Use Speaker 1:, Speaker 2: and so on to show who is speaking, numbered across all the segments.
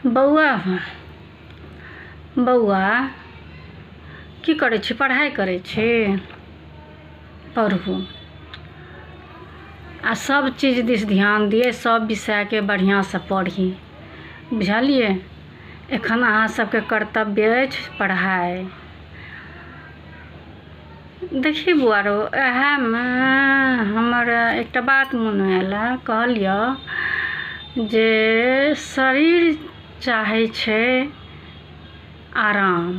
Speaker 1: बौआ बौआ की करै छी? पढ़ाई करै छी? पढ़ू आ सब चीज दिस ध्यान दिए, सब विषय के बढ़िया से पढ़ी, बुझलिए। एखन अहाँ सबके कर्तव्य अछि पढ़ाई। देखी बुआरो, एहेमे हमर एकटा बात मन आयल, कहलिए जे शरीर चाहे छै आराम।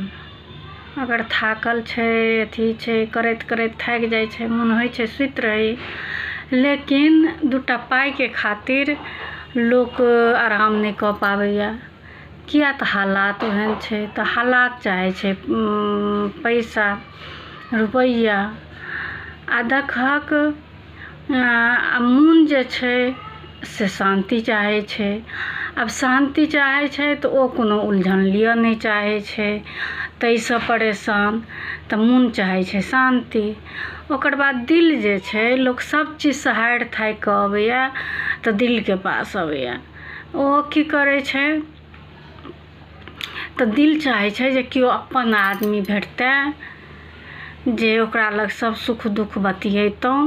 Speaker 1: अगर थाकल छै, अथी छै, करैत करैत थाकि जाइ छै, मन होइ छै सुति रही, लेकिन दूटा पाई के खातिर लोक आराम नहीं कऽ पाबैया। किया तऽ हालात ओहन छै, तऽ हालात चाहे छै पैसा रुपैया आ देखक मन जे छै से शांति चाहे छै। अब शांति चाहे छै तऽ ओ कोनो उलझन लिअ नहीं चाहे छै, तैसँ परेशान, तऽ मन चाहे छै शांति। ओकर बाद दिल जे छै, लोक सब चीज से हारि थाकि कऽ अबैया तऽ दिल के पास अबैया। ओ की करे छै, तऽ दिल चाहे छै जे केओ अपन आदमी भेटतै जे ओकरा लग सब सुख दुख बतियैतौं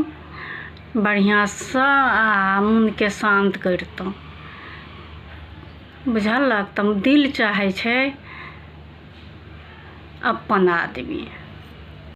Speaker 1: बढ़िया से आ मन के शांत करितौं, बुझलक। तऽ दिल चाहे छै अपन आदमी।